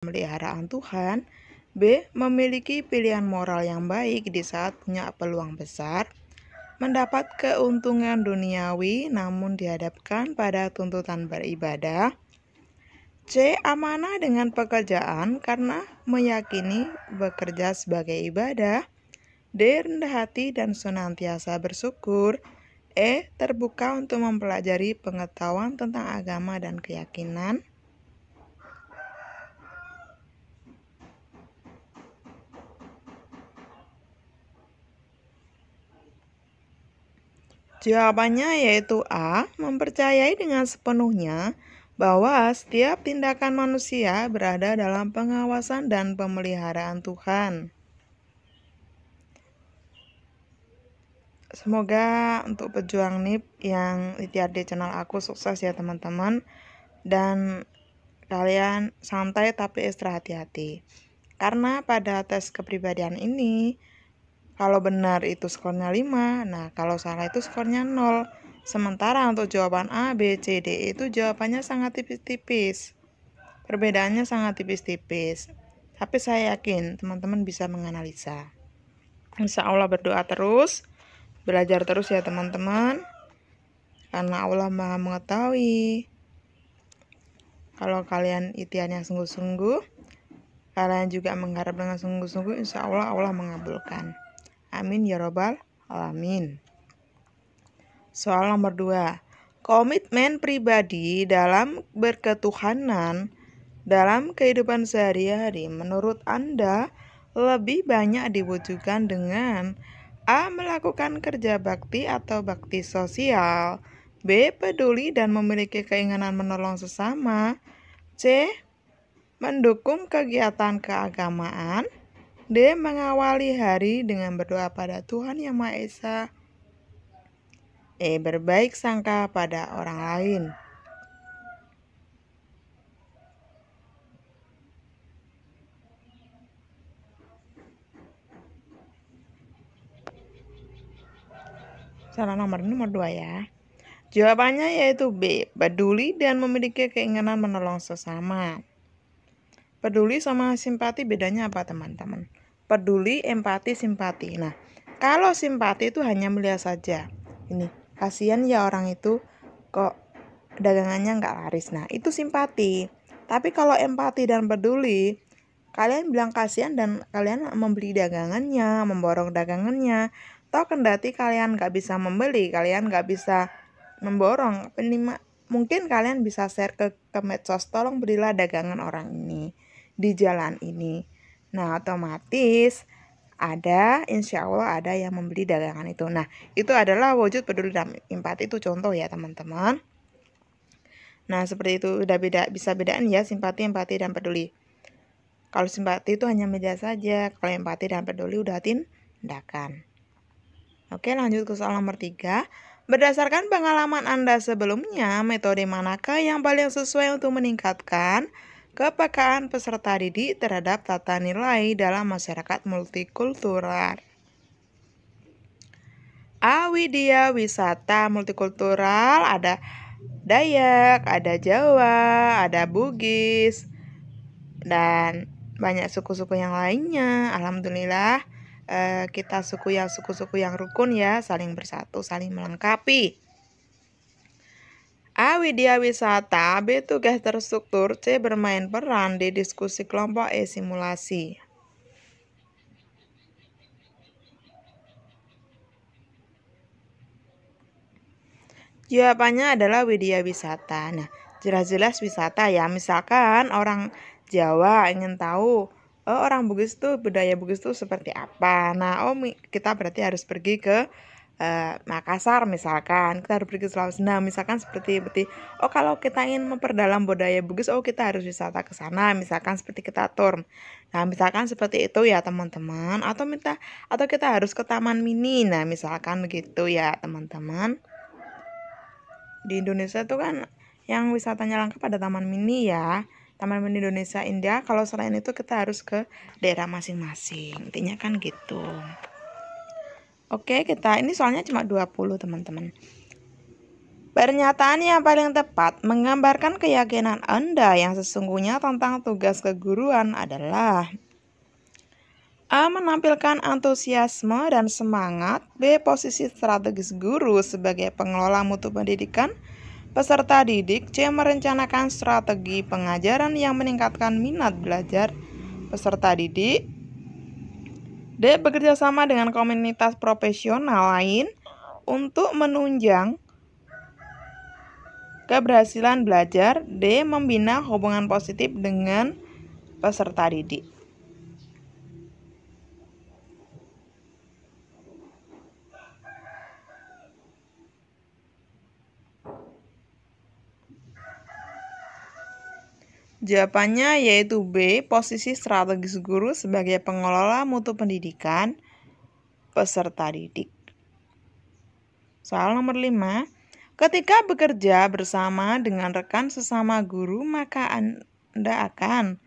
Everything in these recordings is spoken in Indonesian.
pemeliharaan Tuhan. B. Memiliki pilihan moral yang baik di saat punya peluang besar. Mendapat keuntungan duniawi namun dihadapkan pada tuntutan beribadah. C. Amanah dengan pekerjaan karena meyakini bekerja sebagai ibadah. D. Rendah hati dan senantiasa bersyukur. E. Terbuka untuk mempelajari pengetahuan tentang agama dan keyakinan. Jawabannya yaitu A. Mempercayai dengan sepenuhnya bahwa setiap tindakan manusia berada dalam pengawasan dan pemeliharaan Tuhan. Semoga untuk pejuang NIP yang lihat di channel aku sukses ya teman-teman. Dan kalian santai tapi ekstra hati-hati. Karena pada tes kepribadian ini, kalau benar itu skornya 5, nah kalau salah itu skornya 0. Sementara untuk jawaban A, B, C, D itu jawabannya sangat tipis-tipis. Perbedaannya sangat tipis-tipis. Tapi saya yakin teman-teman bisa menganalisa. Insya Allah berdoa terus. Belajar terus ya teman-teman, karena Allah Maha mengetahui. Kalau kalian ikhtiarnya sungguh-sungguh, kalian juga mengharap dengan sungguh-sungguh, insya Allah Allah mengabulkan. Amin ya robbal alamin. Soal nomor 2. Komitmen pribadi dalam berketuhanan dalam kehidupan sehari-hari menurut Anda lebih banyak diwujudkan dengan A. Melakukan kerja bakti atau bakti sosial. B. Peduli dan memiliki keinginan menolong sesama. C. Mendukung kegiatan keagamaan. D. Mengawali hari dengan berdoa pada Tuhan Yang Maha Esa. E. Berbaik sangka pada orang lain. Salah nomor 2 ya. Jawabannya yaitu B. Peduli dan memiliki keinginan menolong sesama. Peduli sama simpati bedanya apa teman-teman? Peduli, empati, simpati. Nah, kalau simpati itu hanya melihat saja. Ini, kasihan ya orang itu kok dagangannya nggak laris. Nah, itu simpati. Tapi kalau empati dan peduli, kalian bilang kasihan dan kalian membeli dagangannya, memborong dagangannya. Toh kendati kalian nggak bisa membeli, kalian nggak bisa memborong, mungkin kalian bisa share ke medsos, tolong belilah dagangan orang ini di jalan ini. Nah, otomatis insya Allah ada yang membeli dagangan itu. Nah, itu adalah wujud peduli dan empati, itu contoh ya teman-teman. Nah, seperti itu udah bisa bedain ya simpati, empati, dan peduli. Kalau simpati itu hanya media saja, kalau empati dan peduli udah tindakan. Oke, lanjut ke soal nomor 3. Berdasarkan pengalaman Anda sebelumnya, metode manakah yang paling sesuai untuk meningkatkan kepekaan peserta didik terhadap tata nilai dalam masyarakat multikultural? A. Widya wisata multikultural, ada Dayak, ada Jawa, ada Bugis, dan banyak suku-suku yang lainnya. Alhamdulillah kita suku-suku yang rukun ya, saling bersatu, saling melengkapi. A. Widya wisata, B. Tugas terstruktur, C. Bermain peran di diskusi kelompok, E. Simulasi. Jawabannya adalah widya wisata. Nah, jelas-jelas wisata ya. Misalkan orang Jawa ingin tahu, orang Bugis tuh, budaya Bugis tuh seperti apa. Nah, kita berarti harus pergi ke Makassar misalkan, kita harus pergi ke Sulawesi. Nah, misalkan seperti kalau kita ingin memperdalam budaya Bugis, kita harus wisata ke sana, misalkan seperti kita tur. Nah, misalkan seperti itu ya teman-teman, atau kita harus ke Taman Mini. Nah, misalkan begitu ya teman-teman. Di Indonesia tuh kan yang wisatanya lengkap ada Taman Mini ya, Taman Mini Indonesia Indah. Kalau selain itu kita harus ke daerah masing-masing, intinya kan gitu. Oke, ini soalnya cuma 20 teman-teman. Pernyataan yang paling tepat menggambarkan keyakinan Anda yang sesungguhnya tentang tugas keguruan adalah A. Menampilkan antusiasme dan semangat. B. Posisi strategis guru sebagai pengelola mutu pendidikan peserta didik. C. Merencanakan strategi pengajaran yang meningkatkan minat belajar peserta didik. D. Bekerja sama dengan komunitas profesional lain untuk menunjang keberhasilan belajar. D. Membina hubungan positif dengan peserta didik. Jawabannya yaitu B. Posisi strategis guru sebagai pengelola mutu pendidikan peserta didik. Soal nomor 5. Ketika bekerja bersama dengan rekan sesama guru, maka Anda akan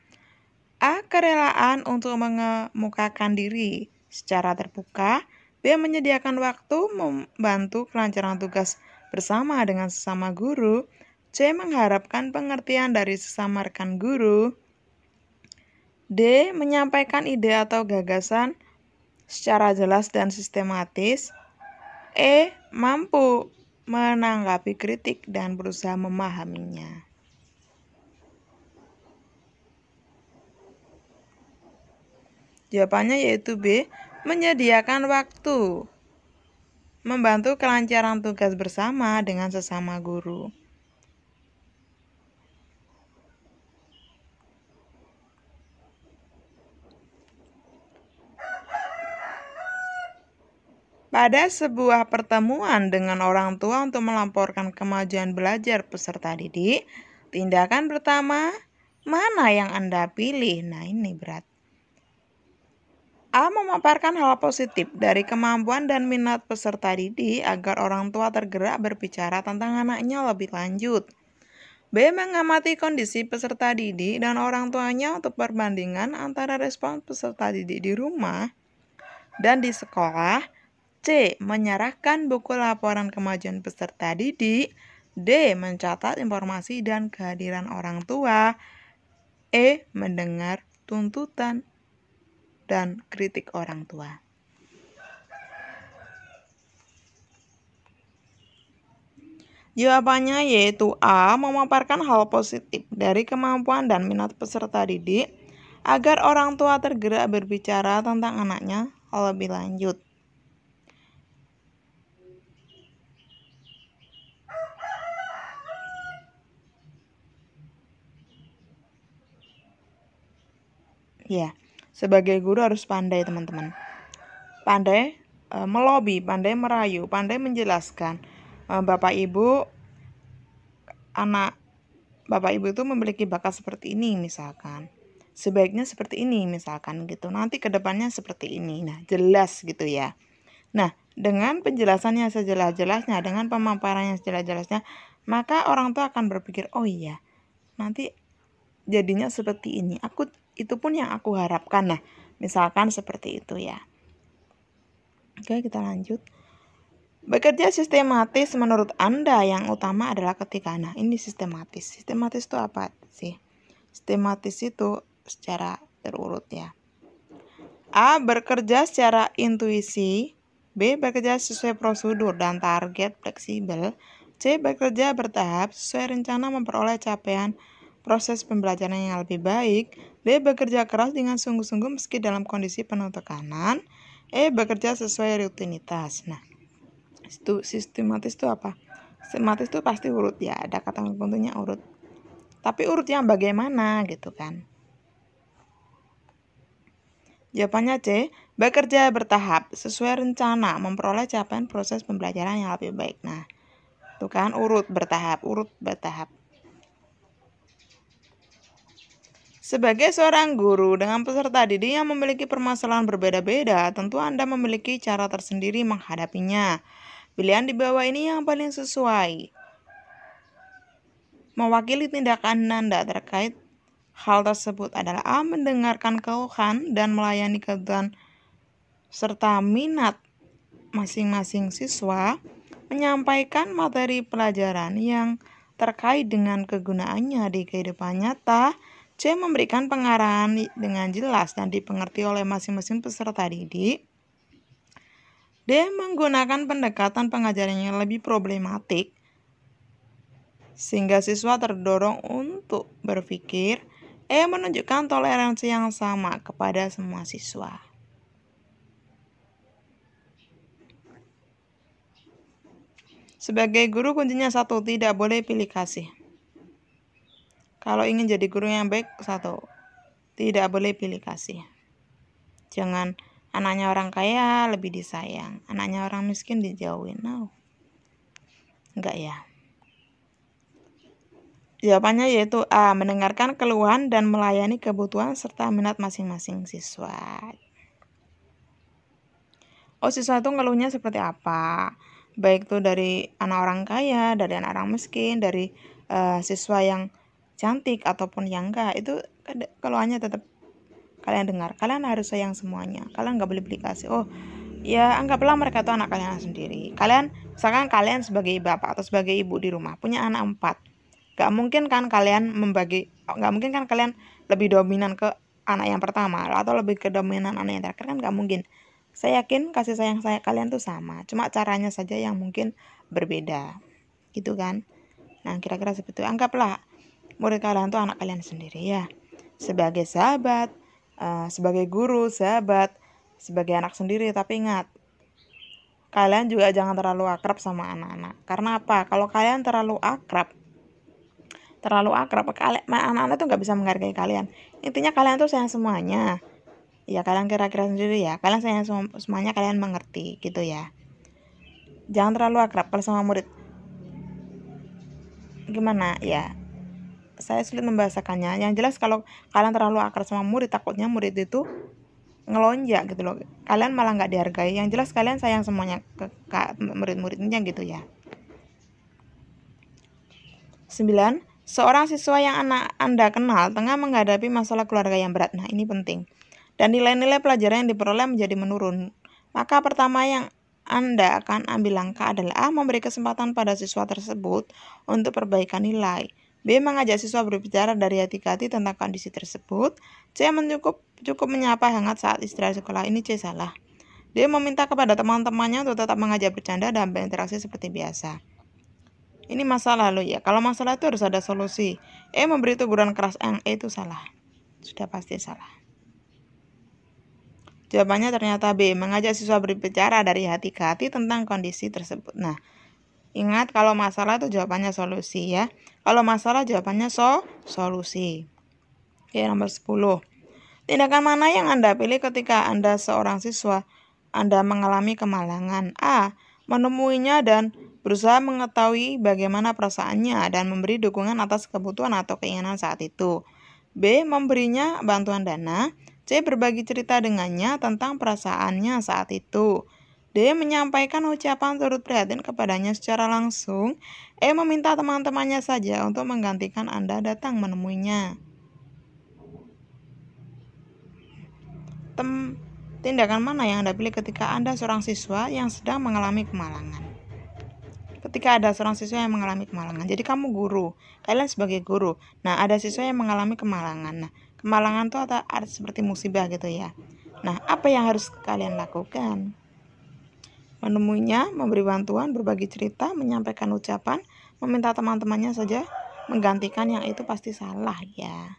A. Kerelaan untuk mengemukakan diri secara terbuka. B. Menyediakan waktu membantu kelancaran tugas bersama dengan sesama guru. C. Mengharapkan pengertian dari sesama rekan guru. D. Menyampaikan ide atau gagasan secara jelas dan sistematis. E. Mampu menanggapi kritik dan berusaha memahaminya. Jawabannya yaitu B. Menyediakan waktu membantu kelancaran tugas bersama dengan sesama guru. Pada sebuah pertemuan dengan orang tua untuk melaporkan kemajuan belajar peserta didik, tindakan pertama, mana yang Anda pilih? Nah, ini berat. A. Memaparkan hal positif dari kemampuan dan minat peserta didik agar orang tua tergerak berbicara tentang anaknya lebih lanjut. B. Mengamati kondisi peserta didik dan orang tuanya untuk perbandingan antara respon peserta didik di rumah dan di sekolah. C. Menyerahkan buku laporan kemajuan peserta didik. D. Mencatat informasi dan kehadiran orang tua. E. Mendengar tuntutan dan kritik orang tua. Jawabannya yaitu A. Memaparkan hal positif dari kemampuan dan minat peserta didik agar orang tua tergerak berbicara tentang anaknya lebih lanjut. Ya, sebagai guru harus pandai, teman-teman. Pandai melobi, pandai merayu, pandai menjelaskan. Bapak Ibu itu memiliki bakat seperti ini misalkan. Sebaiknya seperti ini misalkan gitu. Nanti ke depannya seperti ini. Nah, jelas gitu ya. Nah, dengan penjelasannya sejelas-jelasnya, dengan pemaparannya sejelas-jelasnya, maka orang tua akan berpikir, oh iya, nanti jadinya seperti ini. Itu pun yang aku harapkan. Nah, misalkan seperti itu ya. Oke, kita lanjut. Bekerja sistematis menurut Anda yang utama adalah ketika. Nah, ini sistematis. Sistematis itu apa sih? Sistematis itu secara terurut ya. A. Bekerja secara intuisi. B. Bekerja sesuai prosedur dan target fleksibel. C. Bekerja bertahap sesuai rencana memperoleh capaian proses pembelajaran yang lebih baik. D. Bekerja keras dengan sungguh-sungguh meski dalam kondisi penuh tekanan. E. Bekerja sesuai rutinitas. Nah, itu sistematis itu apa? Sistematis itu pasti urut ya, ada kata kuncinya urut. Tapi urut yang bagaimana gitu kan? Jawabannya C. Bekerja bertahap sesuai rencana memperoleh capaian proses pembelajaran yang lebih baik. Nah, itu kan urut bertahap. Sebagai seorang guru dengan peserta didik yang memiliki permasalahan berbeda-beda, tentu Anda memiliki cara tersendiri menghadapinya. Pilihan di bawah ini yang paling sesuai mewakili tindakan Anda terkait hal tersebut adalah A. Mendengarkan keluhan dan melayani kebutuhan serta minat masing-masing siswa. menyampaikan materi pelajaran yang terkait dengan kegunaannya di kehidupan nyata. C. Memberikan pengarahan dengan jelas dan dipengerti oleh masing-masing peserta didik. D. Menggunakan pendekatan pengajaran yang lebih problematik sehingga siswa terdorong untuk berpikir. E. Menunjukkan toleransi yang sama kepada semua siswa. Sebagai guru kuncinya 1, tidak boleh pilih kasih. Kalau ingin jadi guru yang baik, 1, tidak boleh pilih kasih. Jangan anaknya orang kaya lebih disayang, anaknya orang miskin dijauhin. No. Enggak ya. Jawabannya yaitu A. Mendengarkan keluhan dan melayani kebutuhan serta minat masing-masing siswa. Oh, siswa itu ngeluhnya seperti apa? Baik itu dari anak orang kaya, dari anak orang miskin, dari siswa yang cantik ataupun yang enggak. Itu keluhannya tetap kalian dengar. Kalian harus sayang semuanya. Kalian nggak boleh beli kasih. Oh, ya anggaplah mereka itu anak kalian sendiri. Kalian, misalkan kalian sebagai bapak atau sebagai ibu di rumah punya anak 4. Nggak mungkin kan kalian lebih dominan ke anak yang pertama atau lebih ke dominan anak yang terakhir, kan nggak mungkin. Saya yakin kasih sayang kalian tuh sama, cuma caranya saja yang mungkin berbeda, gitu kan. Nah, kira-kira seperti itu. Anggaplah murid kalian tuh anak kalian sendiri ya. Sebagai sahabat, sebagai guru, sahabat, sebagai anak sendiri. Tapi ingat, kalian juga jangan terlalu akrab sama anak-anak. Karena apa? Kalau kalian terlalu akrab, anak-anak tuh nggak bisa menghargai kalian. Intinya kalian tuh sayang semuanya. Ya kalian kira-kira sendiri ya. Kalian sayang semuanya, kalian mengerti gitu ya. Jangan terlalu akrab kalau sama murid. Gimana ya? Saya sulit membahasakannya. Yang jelas kalau kalian terlalu akrab sama murid, takutnya murid itu ngelonjak gitu loh. Kalian malah nggak dihargai. Yang jelas kalian sayang semuanya ke murid-muridnya gitu ya. 9. Seorang siswa yang Anda kenal tengah menghadapi masalah keluarga yang berat. Nah, ini penting. Dan nilai-nilai pelajaran yang diperoleh menjadi menurun. Maka pertama yang Anda akan ambil langkah adalah A. Memberi kesempatan pada siswa tersebut untuk perbaikan nilai. B. Mengajak siswa berbicara dari hati ke hati tentang kondisi tersebut. C. Cukup menyapa hangat saat istirahat sekolah. Ini C salah. D. Meminta kepada teman-temannya untuk tetap mengajak bercanda dan berinteraksi seperti biasa. Ini masa lalu ya. Kalau masalah itu harus ada solusi. E. Memberi teguran keras. Yang E itu salah. Sudah pasti salah. Jawabannya ternyata B. Mengajak siswa berbicara dari hati ke hati tentang kondisi tersebut. Nah, ingat kalau masalah itu jawabannya solusi ya. Kalau masalah jawabannya solusi. Oke, nomor 10. Tindakan mana yang Anda pilih ketika Anda seorang siswa? Anda mengalami kemalangan. A. Menemuinya dan berusaha mengetahui bagaimana perasaannya dan memberi dukungan atas kebutuhan atau keinginan saat itu. B. Memberinya bantuan dana. C. Berbagi cerita dengannya tentang perasaannya saat itu. D. Menyampaikan ucapan turut prihatin kepadanya secara langsung. E. Meminta teman-temannya saja untuk menggantikan Anda datang menemuinya. Tindakan mana yang Anda pilih ketika Anda seorang siswa yang sedang mengalami kemalangan? Ketika ada seorang siswa yang mengalami kemalangan, jadi kamu guru, kalian sebagai guru. Nah, ada siswa yang mengalami kemalangan. Nah, kemalangan itu ada seperti musibah gitu ya. Nah, apa yang harus kalian lakukan? Menemuinya, memberi bantuan, berbagi cerita, menyampaikan ucapan, meminta teman-temannya saja menggantikan, yang itu pasti salah ya.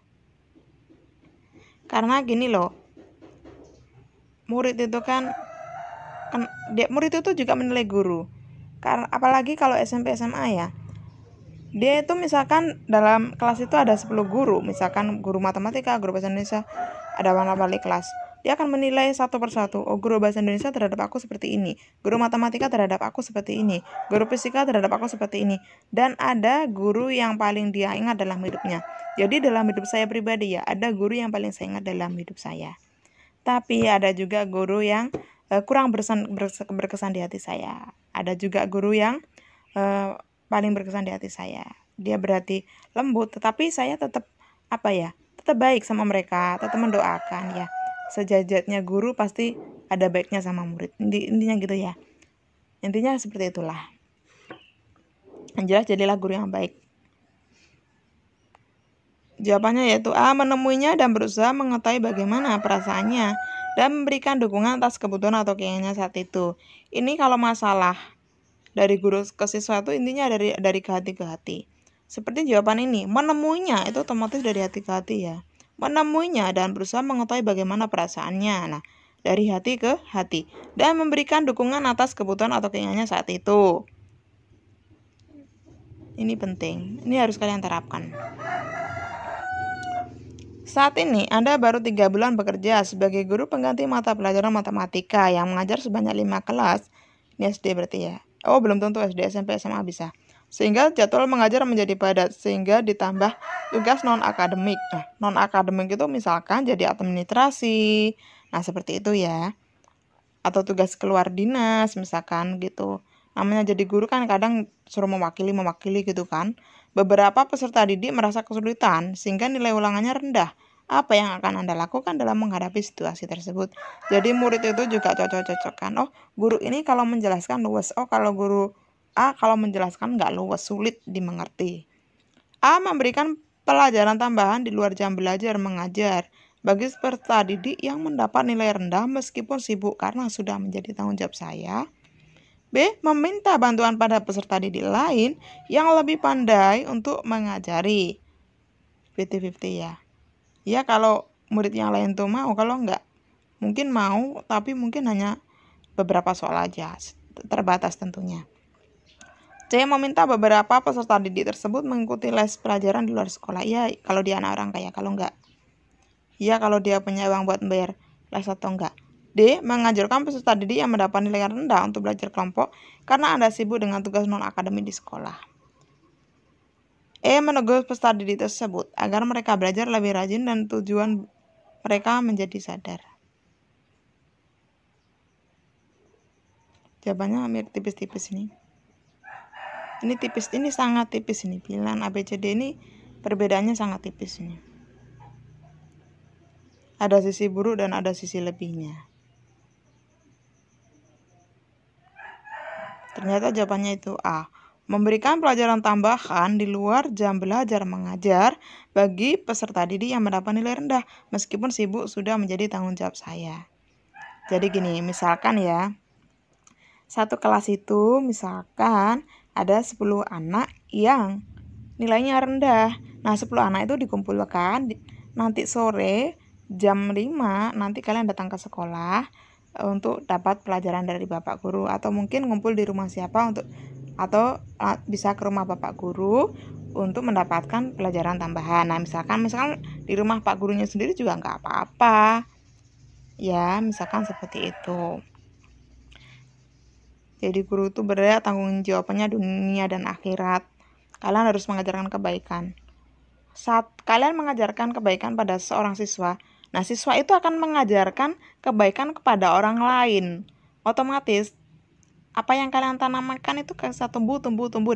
Karena gini loh, murid itu murid itu juga menilai guru. Karena apalagi kalau SMP SMA ya. Dia itu misalkan dalam kelas itu ada 10 guru, misalkan guru matematika, guru bahasa Indonesia, ada wali kelas. Dia akan menilai satu persatu. Oh, guru bahasa Indonesia terhadap aku seperti ini. Guru matematika terhadap aku seperti ini. Guru fisika terhadap aku seperti ini. Dan ada guru yang paling dia ingat dalam hidupnya. Jadi dalam hidup saya pribadi ya, ada guru yang paling saya ingat dalam hidup saya. Tapi ada juga guru yang kurang berkesan di hati saya. Ada juga guru yang paling berkesan di hati saya. Dia berarti lembut, tetapi saya tetap tetap baik sama mereka, tetap mendoakan ya. Sejajatnya guru pasti ada baiknya sama murid. Intinya gitu ya. Intinya seperti itulah. Yang jelas jadilah guru yang baik. Jawabannya yaitu A. Menemuinya dan berusaha mengetahui bagaimana perasaannya dan memberikan dukungan atas kebutuhan atau keinginannya saat itu. Ini kalau masalah dari guru ke siswa itu intinya dari ke hati ke hati. Seperti jawaban ini, menemuinya itu otomatis dari hati ke hati ya. Menemuinya dan berusaha mengetahui bagaimana perasaannya. Nah, dari hati ke hati. Dan memberikan dukungan atas kebutuhan atau keinginannya saat itu. Ini penting. Ini harus kalian terapkan. Saat ini Anda baru 3 bulan bekerja sebagai guru pengganti mata pelajaran matematika yang mengajar sebanyak 5 kelas. Ini SD berarti ya. Oh, belum tentu SD, SMP, SMA bisa. Sehingga jadwal mengajar menjadi padat, sehingga ditambah tugas non-akademik. Nah, non-akademik itu misalkan jadi administrasi. Nah, seperti itu ya. Atau tugas keluar dinas misalkan gitu. Namanya jadi guru kan kadang suruh mewakili gitu kan. Beberapa peserta didik merasa kesulitan sehingga nilai ulangannya rendah. Apa yang akan Anda lakukan dalam menghadapi situasi tersebut? Jadi murid itu juga cocok-cocokkan. Oh, guru ini kalau menjelaskan luwes. Oh, kalau guru A kalau menjelaskan nggak luwes, sulit dimengerti. A. Memberikan pelajaran tambahan di luar jam belajar mengajar bagi peserta didik yang mendapat nilai rendah meskipun sibuk karena sudah menjadi tanggung jawab saya. B. Meminta bantuan pada peserta didik lain yang lebih pandai untuk mengajari. 50-50 ya. Ya kalau murid yang lain tuh mau, kalau enggak mungkin mau tapi mungkin hanya beberapa soal aja, terbatas tentunya. C. Meminta beberapa peserta didik tersebut mengikuti les pelajaran di luar sekolah. Ya kalau dia anak orang kaya, kalau enggak ya kalau dia punya uang buat bayar les atau enggak. D. Menganjurkan peserta didik yang mendapat nilai rendah untuk belajar kelompok karena Anda sibuk dengan tugas non-akademik di sekolah. E. Menegur peserta didik tersebut agar mereka belajar lebih rajin dan tujuan mereka menjadi sadar. Jawabannya hampir tipis-tipis ini. Ini tipis, ini sangat tipis ini. Pilihan ABCD ini perbedaannya sangat tipis ini. Ada sisi buruk dan ada sisi lebihnya. Ternyata jawabannya itu A. Memberikan pelajaran tambahan di luar jam belajar mengajar bagi peserta didik yang mendapat nilai rendah meskipun sibuk sudah menjadi tanggung jawab saya. Jadi gini, misalkan ya, satu kelas itu misalkan ada 10 anak yang nilainya rendah. Nah, 10 anak itu dikumpulkan nanti sore jam 5 nanti kalian datang ke sekolah untuk dapat pelajaran dari Bapak Guru atau mungkin ngumpul di rumah siapa atau bisa ke rumah Bapak Guru untuk mendapatkan pelajaran tambahan. Nah, misalkan di rumah Pak Gurunya sendiri juga nggak apa-apa. Ya, misalkan seperti itu. Jadi guru itu berdaya tanggung jawabnya dunia dan akhirat. Kalian harus mengajarkan kebaikan. Saat kalian mengajarkan kebaikan pada seorang siswa, nah siswa itu akan mengajarkan kebaikan kepada orang lain. Otomatis apa yang kalian tanamkan itu bisa tumbuh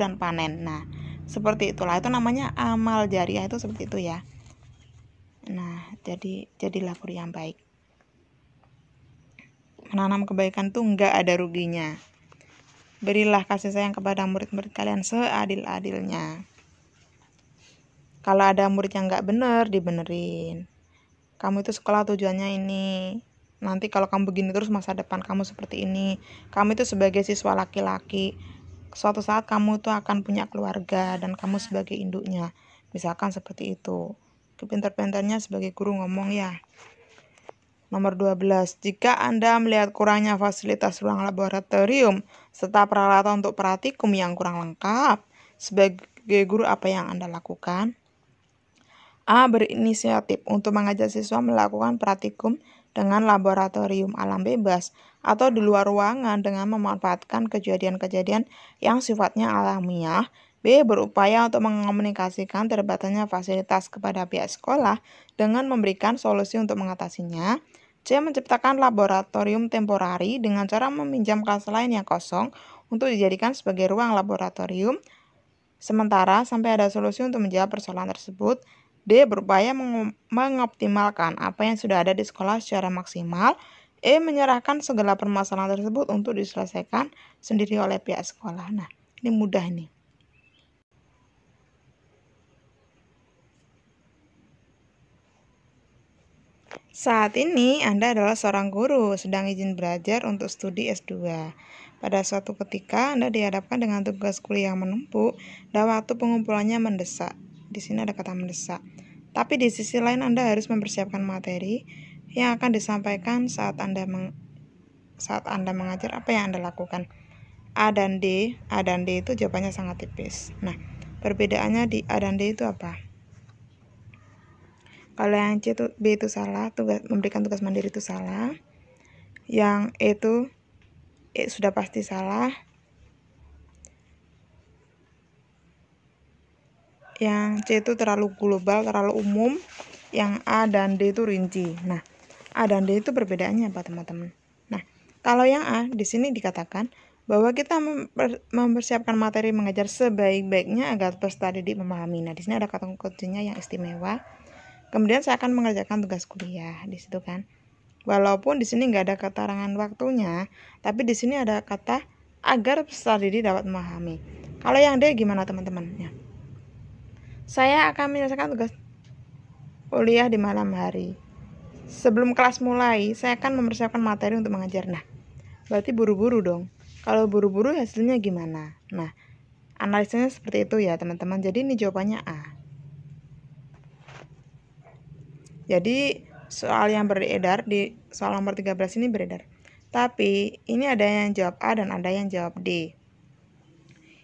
dan panen. Nah, seperti itulah, itu namanya amal jariah, itu seperti itu ya. Nah, jadilah guru yang baik. Menanam kebaikan tuh enggak ada ruginya. Berilah kasih sayang kepada murid-murid kalian seadil-adilnya. Kalau ada murid yang enggak benar, dibenerin. Kamu itu sekolah tujuannya ini. Nanti kalau kamu begini terus masa depan kamu seperti ini. Kamu itu sebagai siswa laki-laki, suatu saat kamu tuh akan punya keluarga dan kamu sebagai induknya. Misalkan seperti itu. Kepintar-pintarnya sebagai guru ngomong ya. Nomor 12. Jika Anda melihat kurangnya fasilitas ruang laboratorium serta peralatan untuk praktikum yang kurang lengkap, sebagai guru apa yang Anda lakukan? A. Berinisiatif untuk mengajak siswa melakukan praktikum dengan laboratorium alam bebas atau di luar ruangan dengan memanfaatkan kejadian-kejadian yang sifatnya alamiah. B. Berupaya untuk mengkomunikasikan terbatasnya fasilitas kepada pihak sekolah dengan memberikan solusi untuk mengatasinya. C. Menciptakan laboratorium temporari dengan cara meminjam kelas lain yang kosong untuk dijadikan sebagai ruang laboratorium sementara sampai ada solusi untuk menjawab persoalan tersebut. D. Berupaya mengoptimalkan apa yang sudah ada di sekolah secara maksimal. E. Menyerahkan segala permasalahan tersebut untuk diselesaikan sendiri oleh pihak sekolah. Nah, ini mudah ini. Saat ini Anda adalah seorang guru, sedang izin belajar untuk studi S2. Pada suatu ketika Anda dihadapkan dengan tugas kuliah yang menumpuk dan waktu pengumpulannya mendesak. Di sini ada kata mendesak. Tapi di sisi lain Anda harus mempersiapkan materi yang akan disampaikan saat Anda mengajar. Apa yang Anda lakukan? A dan D itu jawabannya sangat tipis. Nah, perbedaannya di A dan D itu apa? Kalau yang C itu B itu salah, memberikan tugas mandiri itu salah. Yang E itu sudah pasti salah. Yang C itu terlalu global, terlalu umum. Yang A dan D itu rinci. Nah, A dan D itu perbedaannya apa, teman-teman? Nah, kalau yang A di sini dikatakan bahwa kita mempersiapkan materi mengajar sebaik-baiknya agar peserta didik memahami. Nah, di sini ada kata kuncinya yang istimewa. Kemudian saya akan mengerjakan tugas kuliah di situ kan. Walaupun di sini nggak ada keterangan waktunya, tapi di sini ada kata agar peserta didik dapat memahami. Kalau yang D gimana, teman-teman? Ya. Saya akan menyelesaikan tugas kuliah di malam hari. Sebelum kelas mulai, saya akan mempersiapkan materi untuk mengajar. Nah, berarti buru-buru dong. Kalau buru-buru hasilnya gimana? Nah, analisanya seperti itu ya, teman-teman. Jadi ini jawabannya A. Jadi soal yang beredar di soal nomor 13 ini beredar. Tapi ini ada yang jawab A dan ada yang jawab D.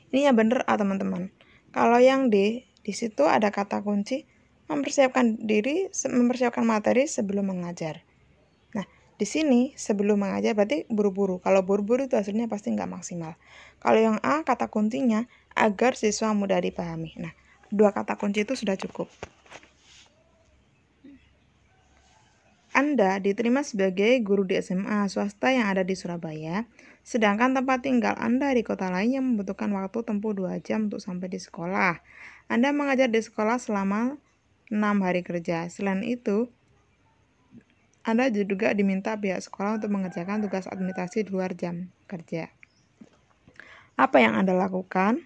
Ini yang benar A, teman-teman. Kalau yang D, di situ ada kata kunci mempersiapkan materi sebelum mengajar. Nah, di sini sebelum mengajar berarti buru-buru. Kalau buru-buru itu hasilnya pasti nggak maksimal. Kalau yang A, kata kuncinya agar siswa mudah dipahami. Nah, dua kata kunci itu sudah cukup. Anda diterima sebagai guru di SMA swasta yang ada di Surabaya, sedangkan tempat tinggal Anda di kota lain yang membutuhkan waktu tempuh 2 jam untuk sampai di sekolah. Anda mengajar di sekolah selama 6 hari kerja. Selain itu, Anda juga diminta pihak sekolah untuk mengerjakan tugas administrasi di luar jam kerja. Apa yang Anda lakukan?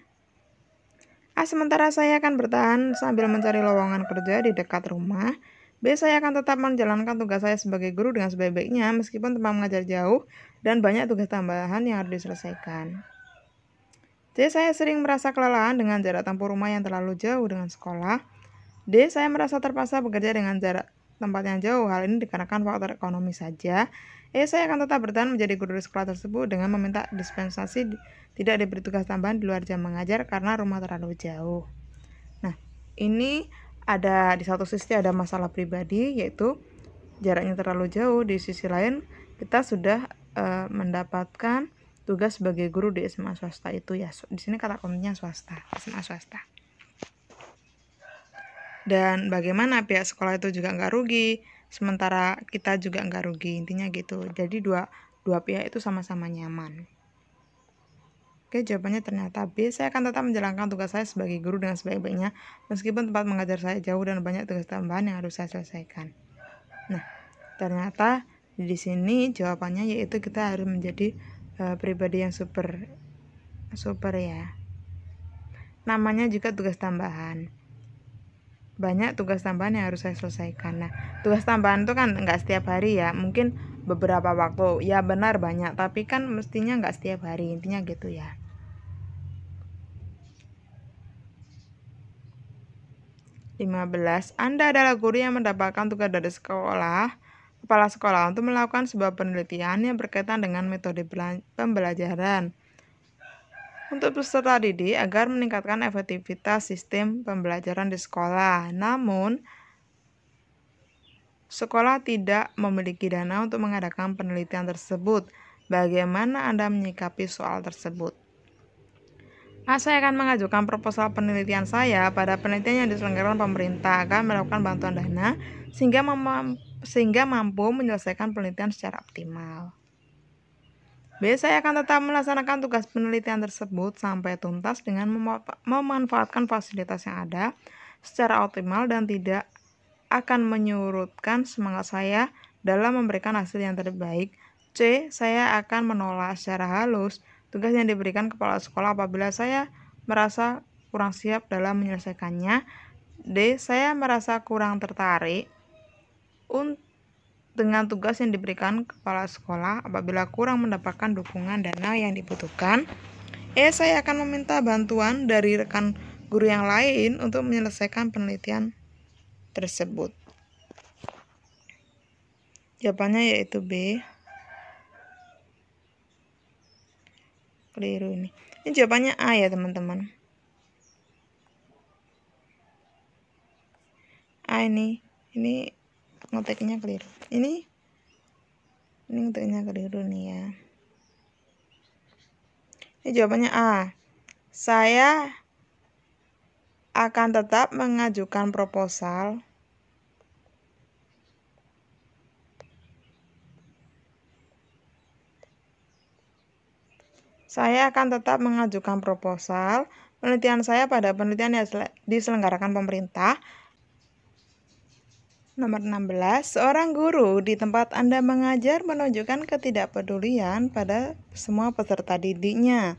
A. Sementara saya akan bertahan sambil mencari lowongan kerja di dekat rumah. B. Saya akan tetap menjalankan tugas saya sebagai guru dengan sebaik-baiknya meskipun tempat mengajar jauh dan banyak tugas tambahan yang harus diselesaikan. C. Saya sering merasa kelelahan dengan jarak tempuh rumah yang terlalu jauh dengan sekolah. D. Saya merasa terpaksa bekerja dengan jarak tempat yang jauh. Hal ini dikarenakan faktor ekonomi saja. E. Saya akan tetap bertahan menjadi guru di sekolah tersebut dengan meminta dispensasi tidak diberi tugas tambahan di luar jam mengajar karena rumah terlalu jauh. Nah, ini ada di satu sisi ada masalah pribadi yaitu jaraknya terlalu jauh, di sisi lain kita sudah mendapatkan tugas sebagai guru di SMA swasta itu ya. Di sini kata kuncinya swasta, SMA swasta. Dan bagaimana pihak sekolah itu juga nggak rugi, sementara kita juga nggak rugi, intinya gitu. Jadi dua pihak itu sama-sama nyaman. Oke, jawabannya ternyata B. Saya akan tetap menjalankan tugas saya sebagai guru dengan sebaik-baiknya meskipun tempat mengajar saya jauh dan banyak tugas tambahan yang harus saya selesaikan. Nah, ternyata di sini jawabannya yaitu kita harus menjadi pribadi yang super ya. Namanya juga tugas tambahan. Banyak tugas tambahan yang harus saya selesaikan. Nah, tugas tambahan itu kan nggak setiap hari ya, mungkin beberapa waktu. Ya benar banyak, tapi kan mestinya nggak setiap hari, intinya gitu ya. Anda adalah guru yang mendapatkan tugas dari kepala sekolah untuk melakukan sebuah penelitian yang berkaitan dengan metode pembelajaran untuk peserta didik agar meningkatkan efektivitas sistem pembelajaran di sekolah. Namun, sekolah tidak memiliki dana untuk mengadakan penelitian tersebut. Bagaimana Anda menyikapi soal tersebut? A. Saya akan mengajukan proposal penelitian saya pada penelitian yang diselenggarakan pemerintah agar melakukan bantuan dana sehingga mampu menyelesaikan penelitian secara optimal. B. Saya akan tetap melaksanakan tugas penelitian tersebut sampai tuntas dengan memanfaatkan fasilitas yang ada secara optimal dan tidak akan menyurutkan semangat saya dalam memberikan hasil yang terbaik. C. Saya akan menolak secara halus tugas yang diberikan kepala sekolah apabila saya merasa kurang siap dalam menyelesaikannya. D. Saya merasa kurang tertarik dengan tugas yang diberikan kepala sekolah. Apabila kurang mendapatkan dukungan dana yang dibutuhkan, saya akan meminta bantuan dari rekan guru yang lain untuk menyelesaikan penelitian tersebut. Jawabannya yaitu B. Keliru ini. Ini jawabannya A ya teman-teman. A ini ngetiknya keliru. Ini ngetiknya keliru nih ya. Ini jawabannya A. Saya akan tetap mengajukan proposal penelitian saya pada penelitian yang diselenggarakan pemerintah. Nomor 16, seorang guru di tempat Anda mengajar menunjukkan ketidakpedulian pada semua peserta didiknya.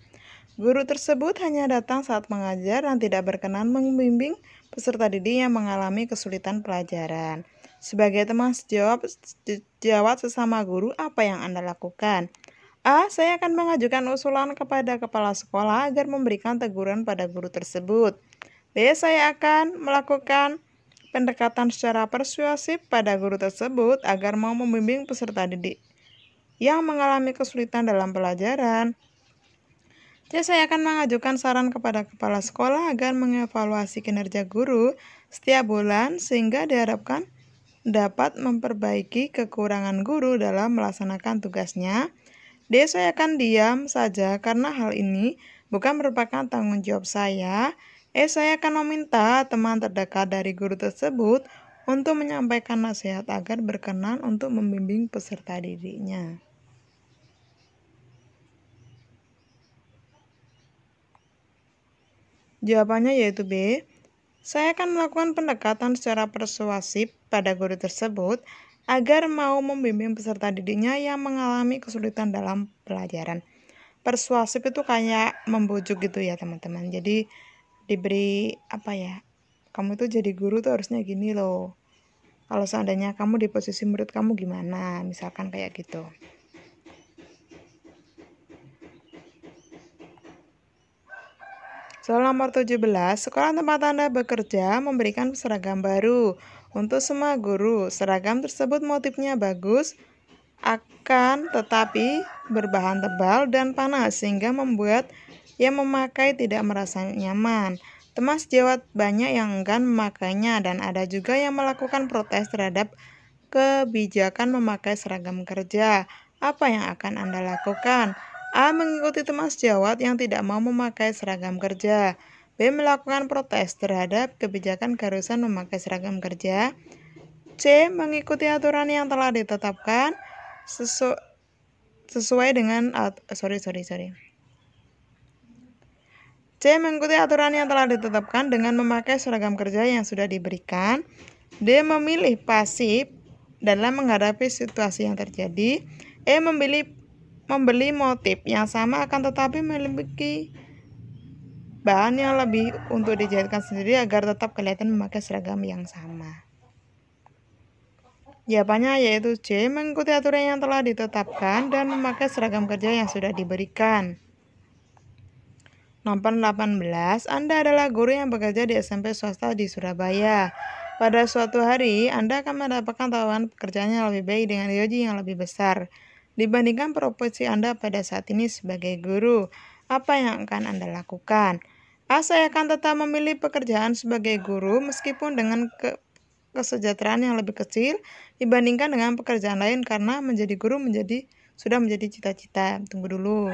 Guru tersebut hanya datang saat mengajar dan tidak berkenan membimbing peserta didik yang mengalami kesulitan pelajaran. Sebagai teman sejawat sesama guru, apa yang Anda lakukan? A. Saya akan mengajukan usulan kepada kepala sekolah agar memberikan teguran pada guru tersebut. B. Saya akan melakukan pendekatan secara persuasif pada guru tersebut agar mau membimbing peserta didik yang mengalami kesulitan dalam pelajaran. C. Saya akan mengajukan saran kepada kepala sekolah agar mengevaluasi kinerja guru setiap bulan sehingga diharapkan dapat memperbaiki kekurangan guru dalam melaksanakan tugasnya. D. Saya akan diam saja karena hal ini bukan merupakan tanggung jawab saya. Saya akan meminta teman terdekat dari guru tersebut untuk menyampaikan nasihat agar berkenan untuk membimbing peserta didiknya. Jawabannya yaitu B. Saya akan melakukan pendekatan secara persuasif pada guru tersebut agar mau membimbing peserta didiknya yang mengalami kesulitan dalam pelajaran. Persuasif itu kayak membujuk gitu ya teman-teman. Jadi diberi kamu tuh jadi guru tuh harusnya gini loh. Kalau seandainya kamu di posisi murid kamu gimana? Misalkan kayak gitu. Soal nomor 17, sekolah tempat Anda bekerja memberikan seragam baru untuk semua guru. Seragam tersebut motifnya bagus, akan tetapi berbahan tebal dan panas sehingga membuat yang memakai tidak merasa nyaman. Teman sejawat banyak yang enggan memakainya dan ada juga yang melakukan protes terhadap kebijakan memakai seragam kerja. Apa yang akan Anda lakukan? A. Mengikuti teman sejawat yang tidak mau memakai seragam kerja. B. Melakukan protes terhadap kebijakan keharusan memakai seragam kerja. C. Mengikuti aturan yang telah ditetapkan sesuai dengan C. Mengikuti aturan yang telah ditetapkan dengan memakai seragam kerja yang sudah diberikan. D. Memilih pasif dalam menghadapi situasi yang terjadi. E. Membeli motif yang sama akan tetapi memiliki bahan yang lebih untuk dijahitkan sendiri agar tetap kelihatan memakai seragam yang sama. Jawabannya yaitu C. Mengikuti aturan yang telah ditetapkan dan memakai seragam kerja yang sudah diberikan. Nomor 18, Anda adalah guru yang bekerja di SMP swasta di Surabaya. Pada suatu hari, Anda akan mendapatkan tawaran pekerjaan yang lebih baik dengan gaji yang lebih besar dibandingkan profesi Anda pada saat ini sebagai guru. Apa yang akan Anda lakukan? A. Saya akan tetap memilih pekerjaan sebagai guru meskipun dengan kesejahteraan yang lebih kecil dibandingkan dengan pekerjaan lain karena menjadi guru sudah menjadi cita-cita. Tunggu dulu.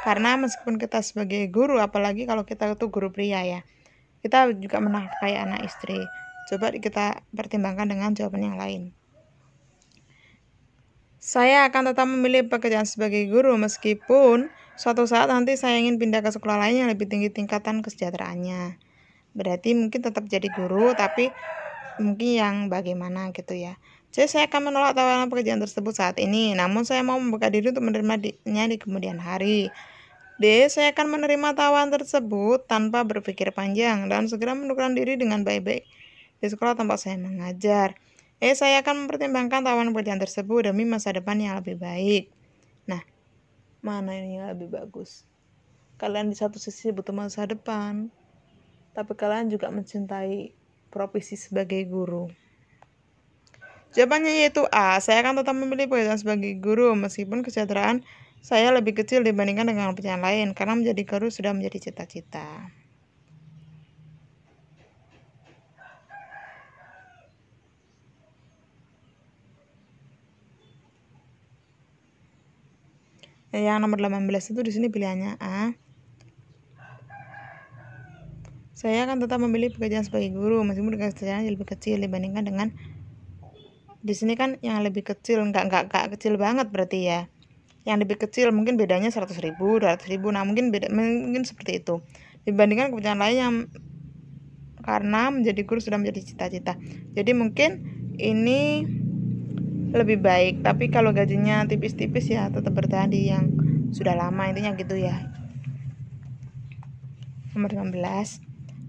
Karena meskipun kita sebagai guru, apalagi kalau kita itu guru pria ya, kita juga menafkahi anak istri. Coba kita pertimbangkan dengan jawaban yang lain. Saya akan tetap memilih pekerjaan sebagai guru meskipun suatu saat nanti saya ingin pindah ke sekolah lain yang lebih tinggi tingkatan kesejahteraannya. Berarti mungkin tetap jadi guru tapi mungkin yang bagaimana gitu ya. Jadi saya akan menolak tawaran pekerjaan tersebut saat ini, namun saya mau membuka diri untuk menerimanya di kemudian hari. D. Saya akan menerima tawaran tersebut tanpa berpikir panjang dan segera mendukung diri dengan baik-baik di sekolah tempat saya mengajar. Saya akan mempertimbangkan tawaran pekerjaan tersebut demi masa depan yang lebih baik. Nah, mana ini yang lebih bagus? Kalian di satu sisi butuh masa depan, tapi kalian juga mencintai profesi sebagai guru. Jawabannya yaitu A. Saya akan tetap memilih pekerjaan sebagai guru meskipun kesejahteraan saya lebih kecil dibandingkan dengan pekerjaan lain, karena menjadi guru sudah menjadi cita-cita. Yang nomor 18 itu di sini pilihannya A. Saya akan tetap memilih pekerjaan sebagai guru meskipun kesejahteraan lebih kecil dibandingkan dengan di sini kan yang lebih kecil, nggak kecil banget berarti ya. Yang lebih kecil mungkin bedanya 100.000, 200.000. Nah, mungkin seperti itu. Dibandingkan pekerjaan lain yang karena menjadi guru sudah menjadi cita-cita. Jadi mungkin ini lebih baik, tapi kalau gajinya tipis-tipis ya tetap bertahan di yang sudah lama, intinya gitu ya. Nomor 19.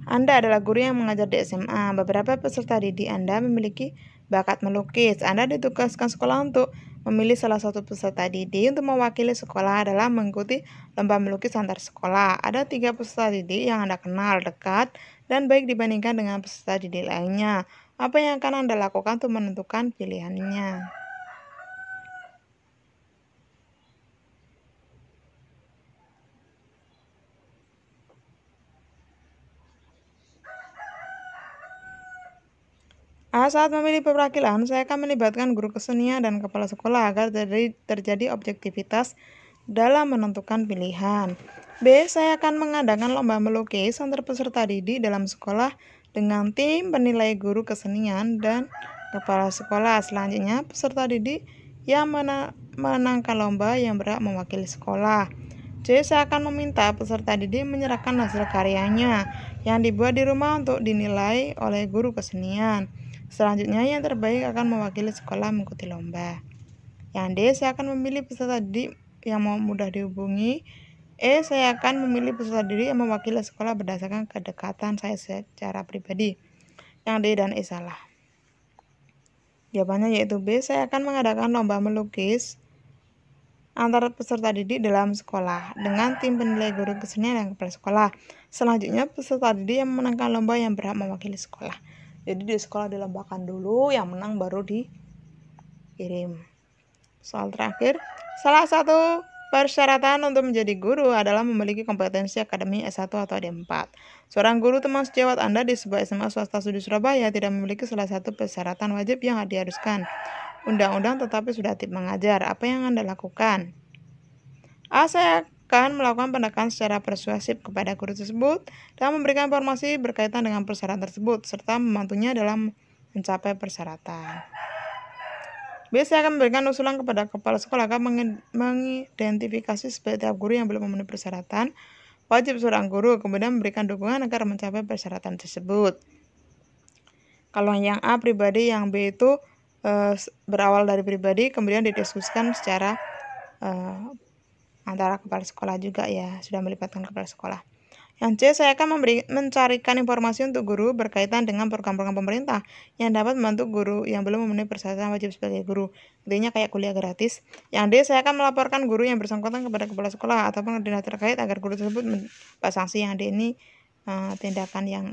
Anda adalah guru yang mengajar di SMA. Beberapa peserta didik Anda memiliki bakat melukis. Anda ditugaskan sekolah untuk memilih salah satu peserta didik untuk mewakili sekolah adalah mengikuti lomba melukis antar sekolah. Ada 3 peserta didik yang Anda kenal dekat dan baik dibandingkan dengan peserta didik lainnya. Apa yang akan Anda lakukan untuk menentukan pilihannya? Saat memilih perwakilan, saya akan melibatkan guru kesenian dan kepala sekolah agar terjadi objektivitas dalam menentukan pilihan. B. Saya akan mengadakan lomba melukis antar peserta didik dalam sekolah dengan tim penilai guru kesenian dan kepala sekolah. Selanjutnya, peserta didik yang menangkan lomba yang berhak mewakili sekolah. C. Saya akan meminta peserta didik menyerahkan hasil karyanya yang dibuat di rumah untuk dinilai oleh guru kesenian. Selanjutnya, yang terbaik akan mewakili sekolah mengikuti lomba. Yang D. Saya akan memilih peserta didik yang mudah dihubungi. Saya akan memilih peserta didik yang mewakili sekolah berdasarkan kedekatan saya secara pribadi. Yang D dan E salah. Jawabannya yaitu B. Saya akan mengadakan lomba melukis antara peserta didik dalam sekolah dengan tim penilai guru kesenian dan kepala sekolah. Selanjutnya, peserta didik yang memenangkan lomba yang berhak mewakili sekolah. Jadi di sekolah dilombakan dulu, yang menang baru dikirim. Soal terakhir, salah satu persyaratan untuk menjadi guru adalah memiliki kompetensi akademik S1 atau D4. Seorang guru teman sejawat Anda di sebuah SMA swasta di Surabaya tidak memiliki salah satu persyaratan wajib yang diharuskan undang-undang tetapi sudah aktif mengajar. Apa yang Anda lakukan? A. Saya akan melakukan pendekatan secara persuasif kepada guru tersebut dan memberikan informasi berkaitan dengan persyaratan tersebut serta membantunya dalam mencapai persyaratan. B. Saya akan memberikan usulan kepada kepala sekolah agar mengidentifikasi setiap guru yang belum memenuhi persyaratan wajib seorang guru, kemudian memberikan dukungan agar mencapai persyaratan tersebut. Kalau yang A pribadi, yang B itu berawal dari pribadi, kemudian didiskusikan secara antara kepala sekolah juga ya, sudah melibatkan kepala sekolah. Yang C, saya akan mencarikan informasi untuk guru berkaitan dengan program-program pemerintah yang dapat membantu guru yang belum memenuhi persyaratan wajib sebagai guru. Intinya kayak kuliah gratis. Yang D, saya akan melaporkan guru yang bersangkutan kepada kepala sekolah ataupun dinas terkait agar guru tersebut mendapat sanksi. Yang D ini tindakan yang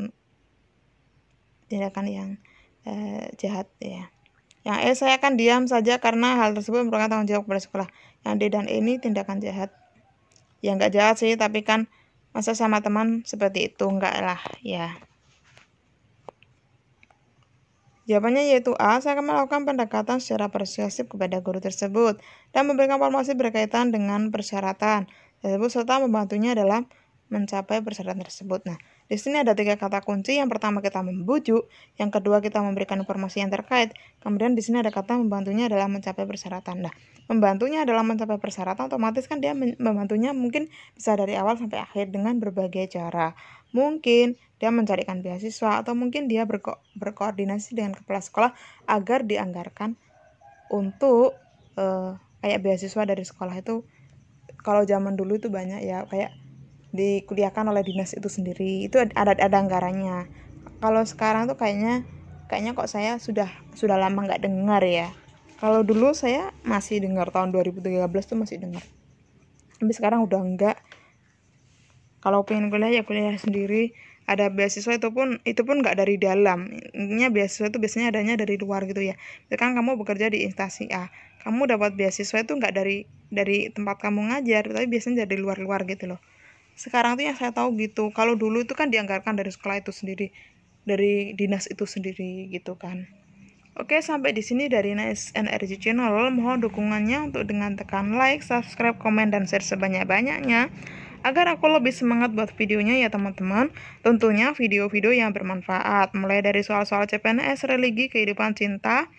jahat ya. Yang E, saya akan diam saja karena hal tersebut merupakan tanggung jawab kepada sekolah. Yang D dan E ini tindakan jahat. Ya nggak jahat sih, tapi kan masa sama teman seperti itu, enggak lah ya. Jawabannya yaitu A. Saya akan melakukan pendekatan secara persuasif kepada guru tersebut dan memberikan informasi berkaitan dengan persyaratan tersebut serta membantunya dalam mencapai persyaratan tersebut. Nah, di sini ada 3 kata kunci. Yang pertama kita membujuk, yang kedua kita memberikan informasi yang terkait, kemudian di sini ada kata membantunya dalam mencapai persyaratan. Nah, membantunya dalam mencapai persyaratan otomatis kan dia membantunya mungkin bisa dari awal sampai akhir dengan berbagai cara. Mungkin dia mencarikan beasiswa atau mungkin dia berkoordinasi dengan kepala sekolah agar dianggarkan untuk kayak beasiswa dari sekolah itu. Kalau zaman dulu itu banyak ya, kayak dikuliahkan oleh dinas itu sendiri, itu ada anggarannya. Kalau sekarang tuh kayaknya kayaknya kok saya sudah lama nggak dengar ya. Kalau dulu saya masih dengar, tahun 2013 tuh masih dengar, tapi sekarang udah enggak. Kalau pengen kuliah ya kuliah sendiri, ada beasiswa itu pun nggak dari dalam. Intinya beasiswa itu biasanya adanya dari luar gitu ya. Misalkan kamu bekerja di instansi A, kamu dapat beasiswa itu nggak dari tempat kamu ngajar, tapi biasanya dari luar gitu loh. Sekarang tuh yang saya tahu gitu. Kalau dulu itu kan dianggarkan dari sekolah itu sendiri, dari dinas itu sendiri gitu kan. Oke, sampai di sini dari Nice Energy Channel. Mohon dukungannya untuk dengan tekan like, subscribe, komen, dan share sebanyak-banyaknya agar aku lebih semangat buat videonya ya teman-teman. Tentunya video-video yang bermanfaat, mulai dari soal-soal CPNS, religi, kehidupan cinta,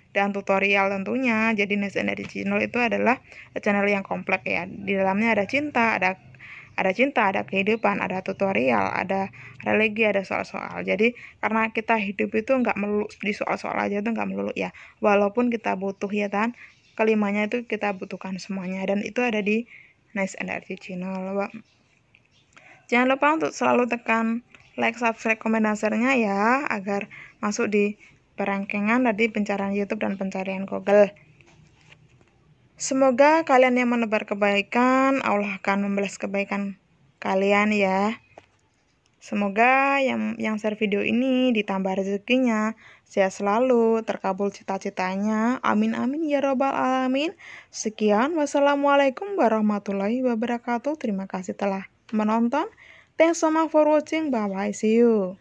dan tutorial tentunya. Jadi Nice Energy Channel itu adalah channel yang kompleks ya. Di dalamnya ada cinta, ada kehidupan, ada tutorial, ada religi, ada soal-soal. Jadi karena kita hidup itu nggak melulu di soal-soal aja tuh, nggak melulu ya. Walaupun kita butuh ya kan, kelimanya itu kita butuhkan semuanya, dan itu ada di Nice Energy Channel. Jangan lupa untuk selalu tekan like, subscribe, komen, dan share-nya ya, agar masuk di perangkengan tadi pencarian YouTube dan pencarian Google. Semoga kalian yang menebar kebaikan, Allah akan membalas kebaikan kalian ya. Semoga yang share video ini ditambah rezekinya, sehat selalu, terkabul cita-citanya. Amin amin ya robbal alamin. Sekian, wassalamualaikum warahmatullahi wabarakatuh. Terima kasih telah menonton. Thanks so much for watching. Bye bye, see you.